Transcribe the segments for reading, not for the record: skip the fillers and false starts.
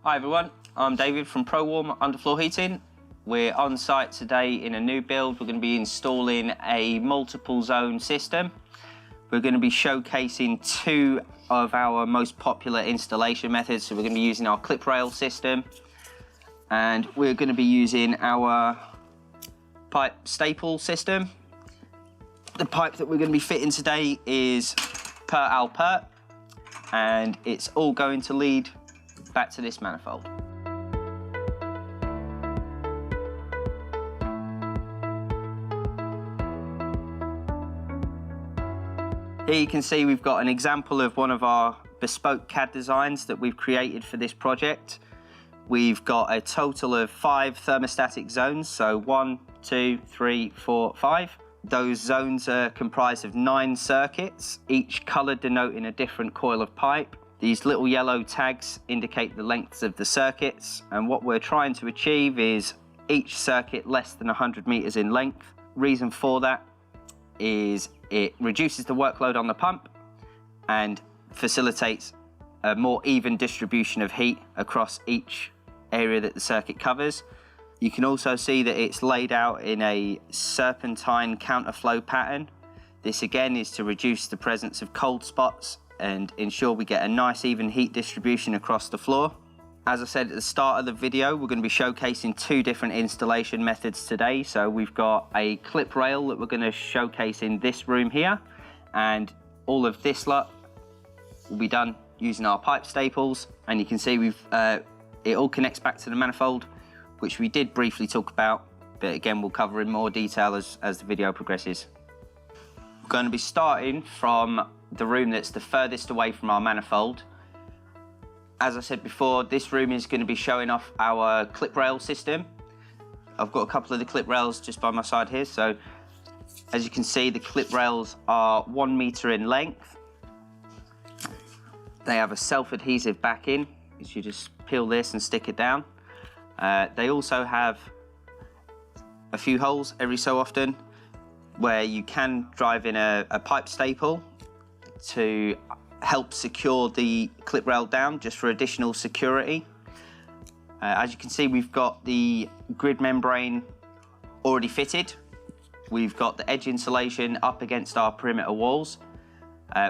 Hi everyone, I'm David from ProWarm Underfloor Heating. We're on site today in a new build. We're going to be installing a multiple zone system. We're going to be showcasing two of our most popular installation methods. So we're going to be using our clip rail system, and we're going to be using our pipe staple system. The pipe that we're going to be fitting today is per al per, and it's all going to lead back to this manifold. Here you can see we've got an example of one of our bespoke CAD designs that we've created for this project. We've got a total of 5 thermostatic zones, so 1, 2, 3, 4, 5. Those zones are comprised of 9 circuits, each colour denoting a different coil of pipe. These little yellow tags indicate the lengths of the circuits, and what we're trying to achieve is each circuit less than 100 metres in length. Reason for that is it reduces the workload on the pump and facilitates a more even distribution of heat across each area that the circuit covers. You can also see that it's laid out in a serpentine counterflow pattern. This again is to reduce the presence of cold spots and ensure we get a nice even heat distribution across the floor. As I said at the start of the video, we're going to be showcasing 2 different installation methods today. So we've got a clip rail that we're going to showcase in this room here, and all of this lot will be done using our pipe staples. And you can see it all connects back to the manifold, which we did briefly talk about, but again we'll cover in more detail as the video progresses. We're going to be starting from the room that's the furthest away from our manifold. As I said before, this room is going to be showing off our clip rail system. I've got a couple of the clip rails just by my side here. So as you can see, the clip rails are 1 metre in length. They have a self-adhesive backing, which you just peel this and stick it down. They also have a few holes every so often where you can drive in a pipe staple to help secure the clip rail down, just for additional security. As you can see, we've got the grid membrane already fitted. We've got the edge insulation up against our perimeter walls.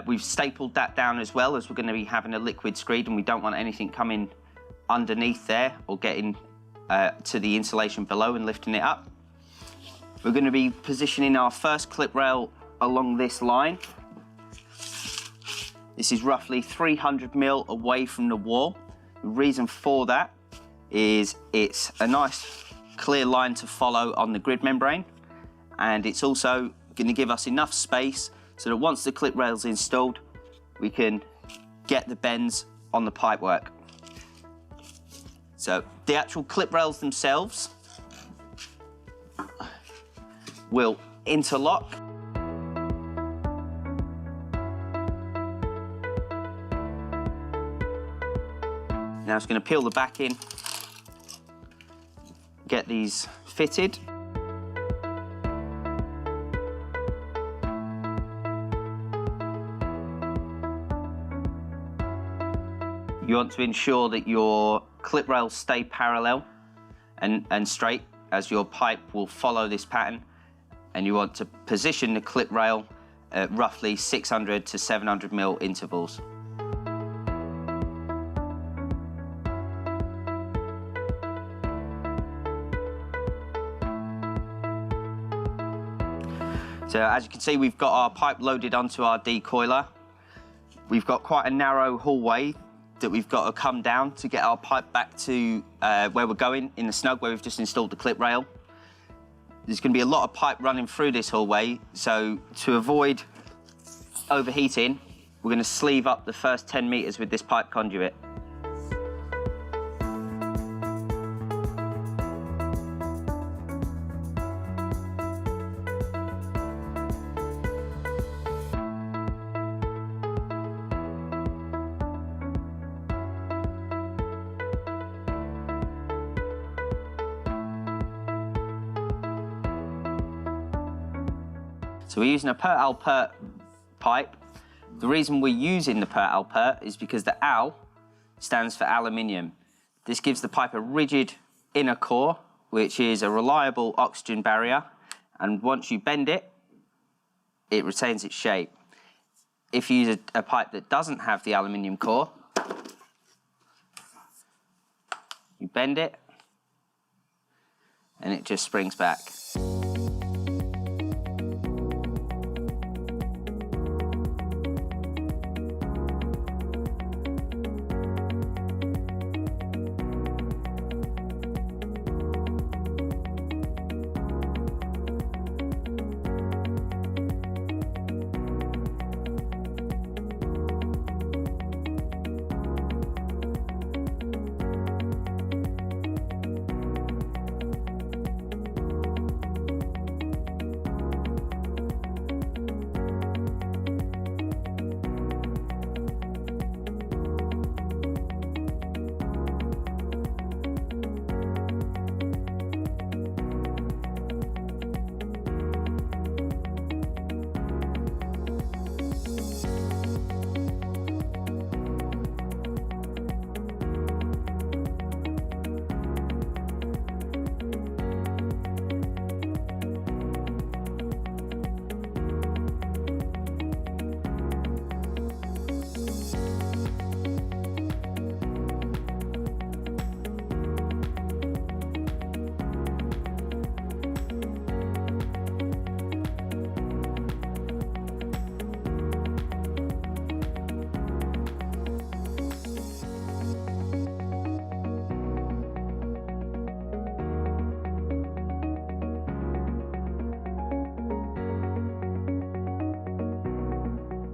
We've stapled that down as well, as we're going to be having a liquid screed and we don't want anything coming underneath there or getting to the insulation below and lifting it up. We're going to be positioning our first clip rail along this line. This is roughly 300 mil away from the wall. The reason for that is it's a nice clear line to follow on the grid membrane, and it's also going to give us enough space so that once the clip rail's installed, we can get the bends on the pipework. So the actual clip rails themselves will interlock. Now I'm just going to peel the back in, get these fitted. You want to ensure that your clip rails stay parallel and straight, as your pipe will follow this pattern, and you want to position the clip rail at roughly 600 to 700 mil intervals. So as you can see, we've got our pipe loaded onto our decoiler. We've got quite a narrow hallway that we've got to come down to get our pipe back to where we're going in the snug where we've just installed the clip rail. There's going to be a lot of pipe running through this hallway, so to avoid overheating, we're going to sleeve up the first 10 metres with this pipe conduit. So we're using a per al per pipe. The reason we're using the per al per is because the al stands for aluminium. This gives the pipe a rigid inner core, which is a reliable oxygen barrier, and once you bend it, it retains its shape. If you use a pipe that doesn't have the aluminium core, you bend it, and it just springs back.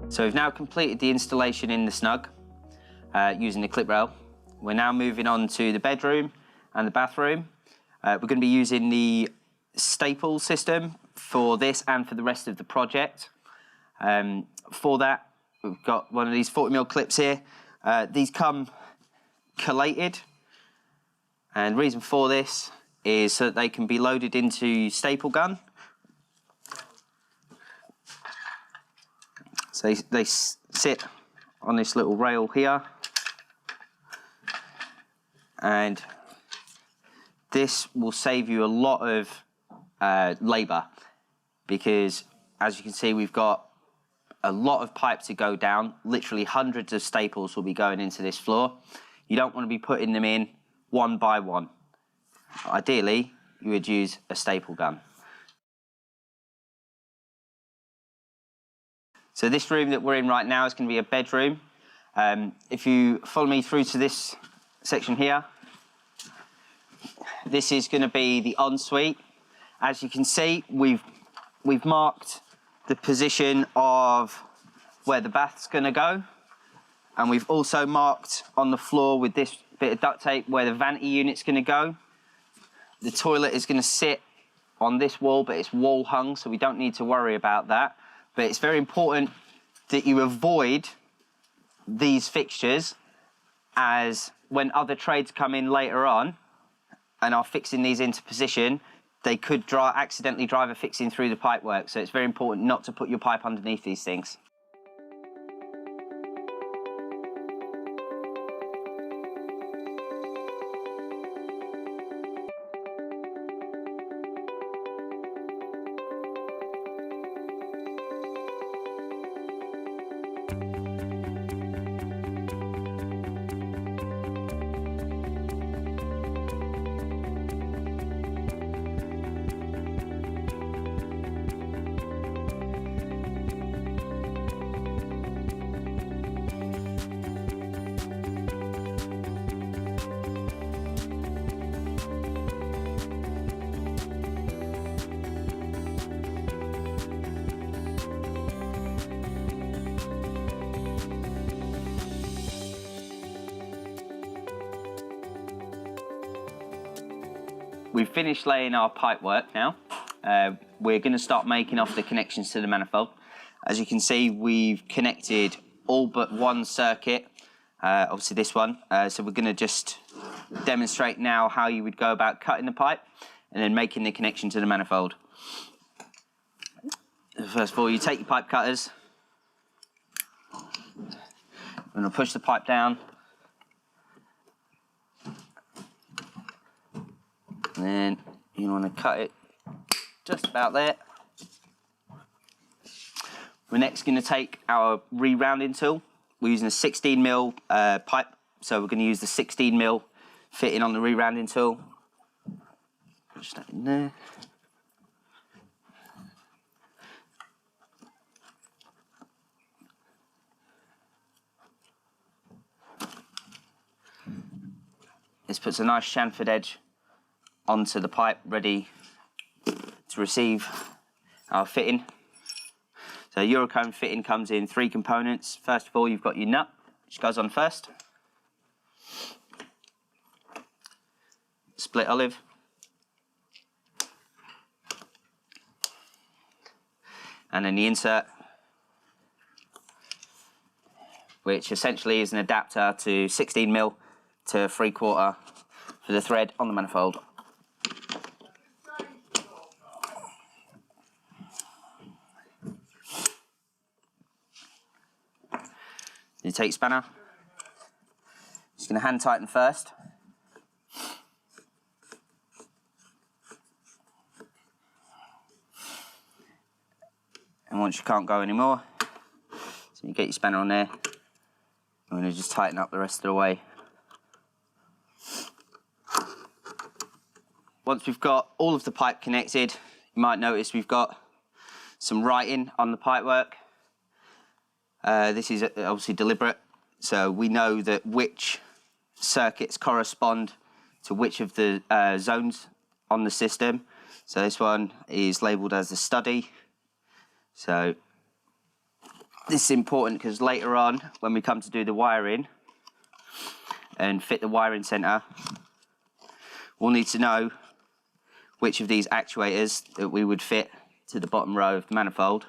So we've now completed the installation in the snug using the clip rail. We're now moving on to the bedroom and the bathroom. We're going to be using the staple system for this and for the rest of the project. For that, we've got one of these 40mm clips here. These come collated, and the reason for this is so that they can be loaded into staple gun. So they sit on this little rail here, and this will save you a lot of labour, because as you can see, we've got a lot of pipe to go down. Literally hundreds of staples will be going into this floor. You don't want to be putting them in one by one. Ideally, you would use a staple gun. So this room that we're in right now is going to be a bedroom. If you follow me through to this section here, this is going to be the ensuite. As you can see, we've marked the position of where the bath's going to go, and we've also marked on the floor with this bit of duct tape where the vanity unit's going to go. The toilet is going to sit on this wall, but it's wall hung, so we don't need to worry about that. But it's very important that you avoid these fixtures, as when other trades come in later on and are fixing these into position, they could accidentally drive a fixing through the pipework. So it's very important not to put your pipe underneath these things. We've finished laying our pipework now. We're going to start making off the connections to the manifold. As you can see, we've connected all but one circuit, obviously this one. So we're going to just demonstrate now how you would go about cutting the pipe and then making the connection to the manifold. First of all, you take your pipe cutters, and push the pipe down, And then you want to cut it just about there. We're next going to take our re-rounding tool. We're using a 16mm pipe, so we're going to use the 16mm fitting on the re-rounding tool. Push that in there. This puts a nice chamfered edge onto the pipe, ready to receive our fitting. So Eurocone fitting comes in 3 components. First of all, you've got your nut, which goes on first. Split olive. And then the insert, which essentially is an adapter to 16mm to 3/4 for the thread on the manifold. You take your spanner, just going to hand tighten first. And once you can't go anymore, so you get your spanner on there, I'm going to just tighten up the rest of the way. Once we've got all of the pipe connected, you might notice we've got some writing on the pipework. This is obviously deliberate, so we know that which circuits correspond to which of the zones on the system. So this one is labelled as the study. So this is important because later on, when we come to do the wiring and fit the wiring centre, we'll need to know which of these actuators that we would fit to the bottom row of the manifold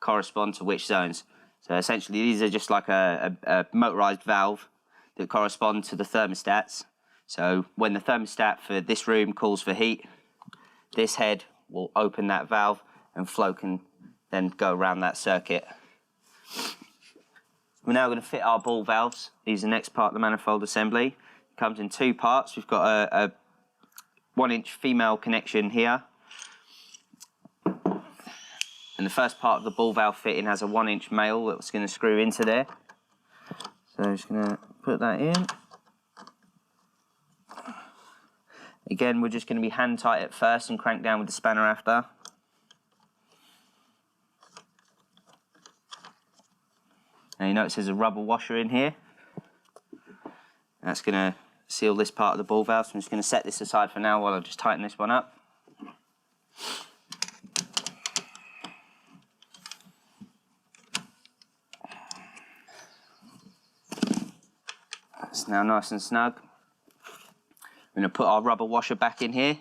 correspond to which zones. So essentially these are just like a motorised valve that correspond to the thermostats. So when the thermostat for this room calls for heat, this head will open that valve and flow can then go around that circuit. We're now going to fit our ball valves. These are the next part of the manifold assembly. It comes in 2 parts. We've got a 1-inch female connection here. And the first part of the ball valve fitting has a 1-inch male that's going to screw into there. So I'm just going to put that in. Again, we're just going to be hand tight at first and crank down with the spanner after. Now you notice there's a rubber washer in here. That's going to seal this part of the ball valve, so I'm just going to set this aside for now while I just tighten this one up. It's now nice and snug. We're going to put our rubber washer back in here.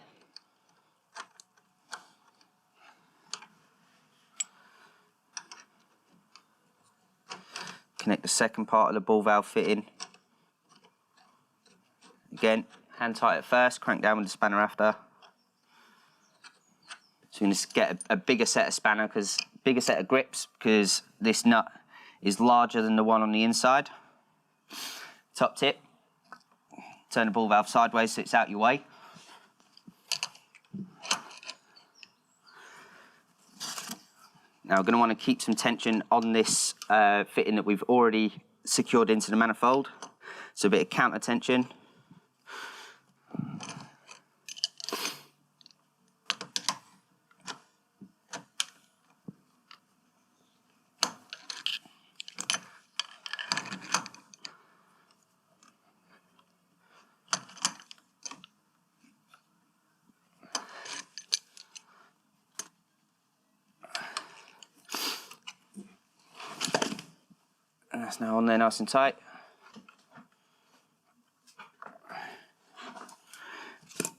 Connect the second part of the ball valve fitting. Again, hand tight at first, crank down with the spanner after. So you're going to get a bigger set of grips, because this nut is larger than the one on the inside. Top tip, turn the ball valve sideways so it's out your way. Now we're going to want to keep some tension on this fitting that we've already secured into the manifold. So a bit of counter tension. And that's now on there nice and tight.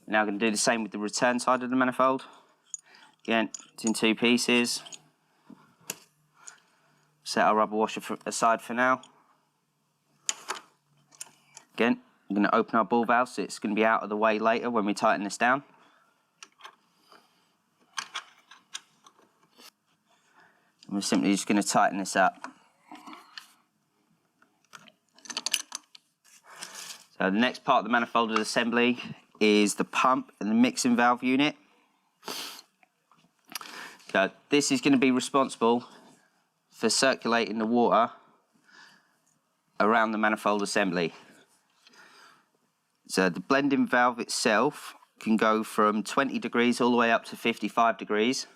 Now I'm going to do the same with the return side of the manifold. Again, it's in 2 pieces. Set our rubber washer aside for now. Again, I'm going to open our ball valve so it's going to be out of the way later when we tighten this down. And we're simply just going to tighten this up. So the next part of the manifold assembly is the pump and the mixing valve unit. So this is going to be responsible for circulating the water around the manifold assembly. So the blending valve itself can go from 20 degrees all the way up to 55 degrees.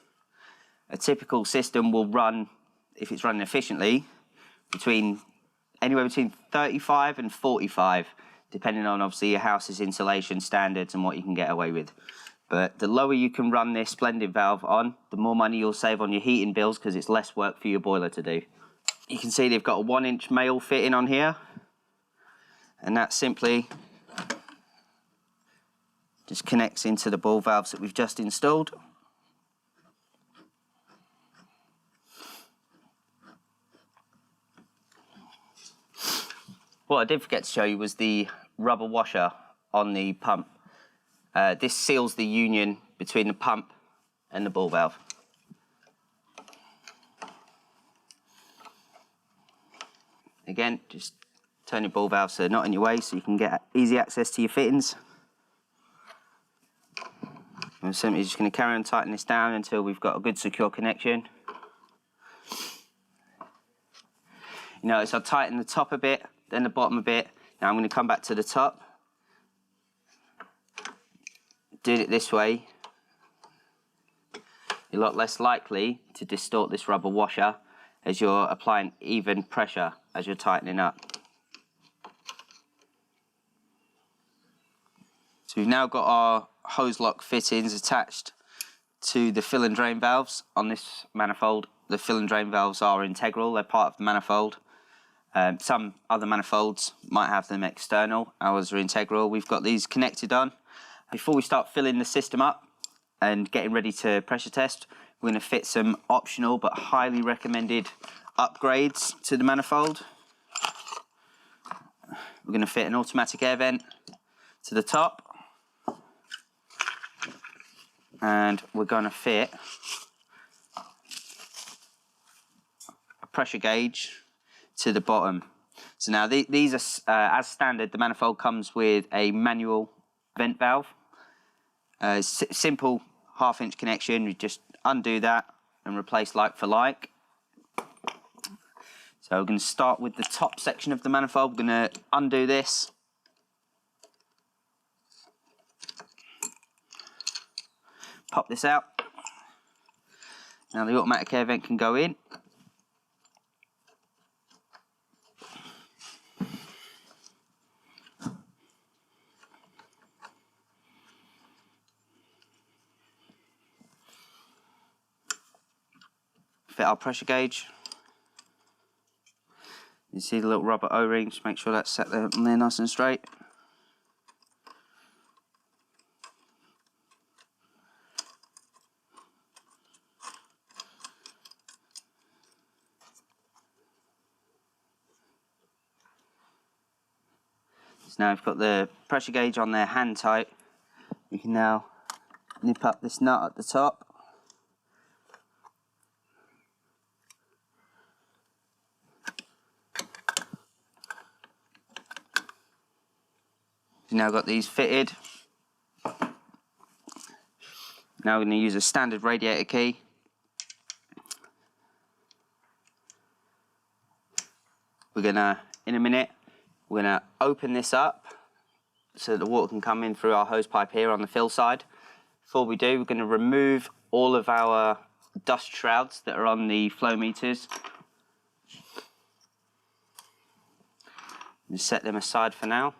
A typical system will run, if it's running efficiently, anywhere between 35 and 45, depending on obviously your house's insulation standards and what you can get away with. But the lower you can run this blending valve on, the more money you'll save on your heating bills because it's less work for your boiler to do. You can see they've got a 1-inch male fitting on here, and that simply just connects into the ball valves that we've just installed. What I did forget to show you was the rubber washer on the pump. This seals the union between the pump and the ball valve. Again, just turn your ball valve so they're not in your way so you can get easy access to your fittings. I'm simply just going to carry on tightening this down until we've got a good secure connection. You notice I tighten the top a bit, then the bottom a bit. Now I'm going to come back to the top. Do it this way. You're a lot less likely to distort this rubber washer as you're applying even pressure as you're tightening up. So we've now got our hose lock fittings attached to the fill and drain valves on this manifold. The fill and drain valves are integral, they're part of the manifold. Some other manifolds might have them external, ours are integral. We've got these connected on. Before we start filling the system up and getting ready to pressure test, we're going to fit some optional but highly recommended upgrades to the manifold. We're going to fit an automatic air vent to the top, and we're going to fit a pressure gauge to the bottom. So now these are, as standard, the manifold comes with a manual vent valve. Simple 1/2-inch connection, you just undo that and replace like for like. So we're going to start with the top section of the manifold. We're going to undo this. Pop this out. Now the automatic air vent can go in. Fit our pressure gauge. You see the little rubber O-ring, just make sure that's set there on there nice and straight. So now we've got the pressure gauge on there hand tight. You can now nip up this nut at the top. We've now got these fitted. Now we're going to use a standard radiator key. We're going to, in a minute, we're going to open this up so that the water can come in through our hose pipe here on the fill side. Before we do, we're going to remove all of our dust shrouds that are on the flow meters. And set them aside for now.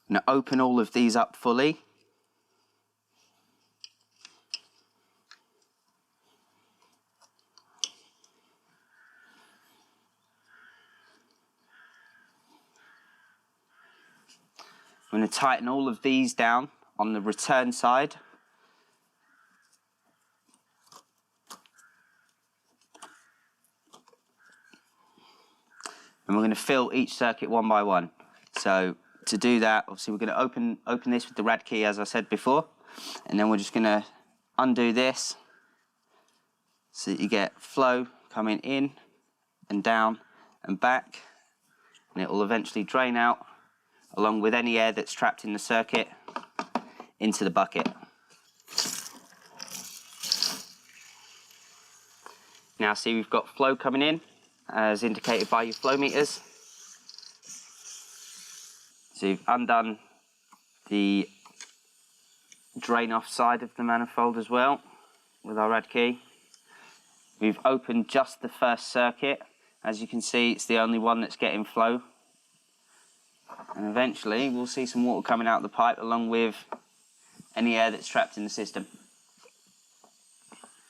I'm going to open all of these up fully. I'm going to tighten all of these down on the return side. And we're going to fill each circuit one by one. So to do that, obviously we're going to open this with the rad key, as I said before, and then we're just going to undo this so that you get flow coming in and down and back, and it will eventually drain out along with any air that's trapped in the circuit into the bucket. Now see, we've got flow coming in as indicated by your flow meters. So you've undone the drain off side of the manifold as well with our rad key. We've opened just the first circuit. As you can see, it's the only one that's getting flow. And eventually we'll see some water coming out of the pipe along with any air that's trapped in the system.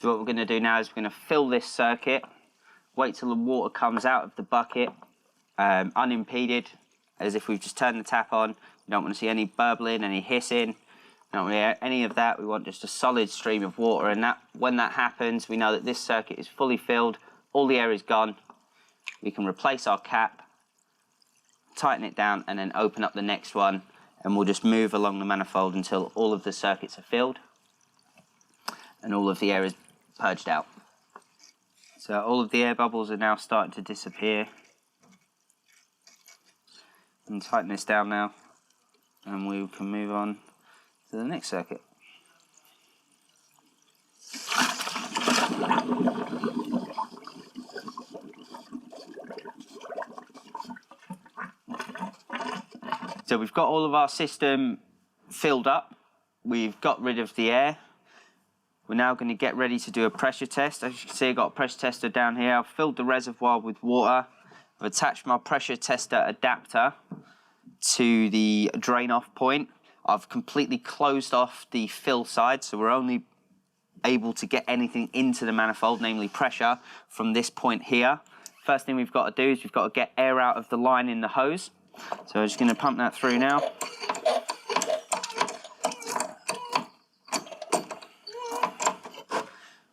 So what we're going to do now is we're going to fill this circuit, wait till the water comes out of the bucket unimpeded, as if we've just turned the tap on. We don't want to see any burbling, any hissing. We don't want any of that. We want just a solid stream of water, and when that happens, we know that this circuit is fully filled, all the air is gone. We can replace our cap, tighten it down, and then open up the next one, and we'll just move along the manifold until all of the circuits are filled and all of the air is purged out. So all of the air bubbles are now starting to disappear. And tighten this down now, and we can move on to the next circuit. So we've got all of our system filled up. We've got rid of the air. We're now going to get ready to do a pressure test. As you can see, I've got a pressure tester down here. I've filled the reservoir with water. I've attached my pressure tester adapter to the drain off point. I've completely closed off the fill side, so we're only able to get anything into the manifold, namely pressure, from this point here. First thing we've got to do is we've got to get air out of the line in the hose. So I'm just going to pump that through now.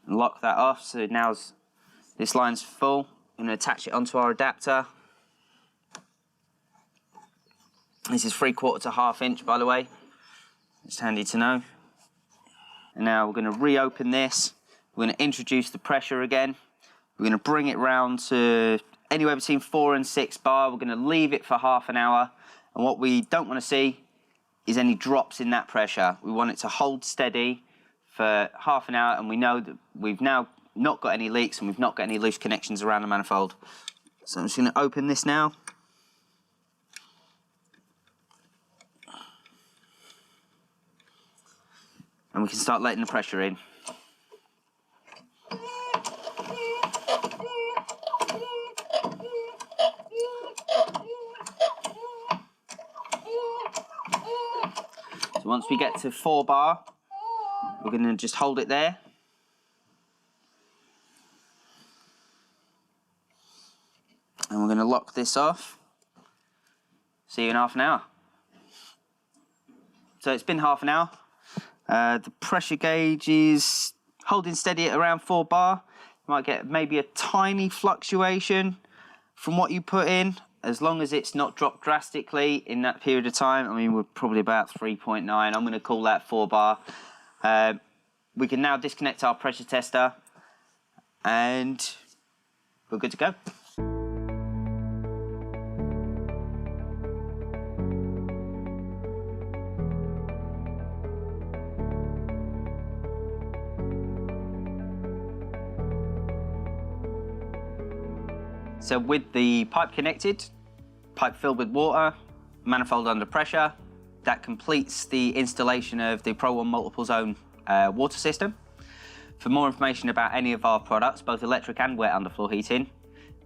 And lock that off, so now this line's full. I'm going to attach it onto our adapter. This is 3/4 to 1/2 inch, by the way. It's handy to know. And now we're going to reopen this. We're going to introduce the pressure again. We're going to bring it round to anywhere between 4 and 6 bar. We're going to leave it for half an hour. And what we don't want to see is any drops in that pressure. We want it to hold steady for half an hour, and we know that we've now not got any leaks and we've not got any loose connections around the manifold. So I'm just going to open this now. And we can start letting the pressure in. So once we get to 4 bar, we're going to just hold it there. And we're going to lock this off. See you in half an hour. So it's been half an hour. The pressure gauge is holding steady at around 4 bar. You might get maybe a tiny fluctuation from what you put in, as long as it's not dropped drastically in that period of time. I mean, we're probably about 3.9. I'm going to call that 4 bar. We can now disconnect our pressure tester and we're good to go. So with the pipe connected, pipe filled with water, manifold under pressure, that completes the installation of the ProWarm multiple zone water system. For more information about any of our products, both electric and wet underfloor heating,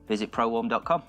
visit ProWarm.com.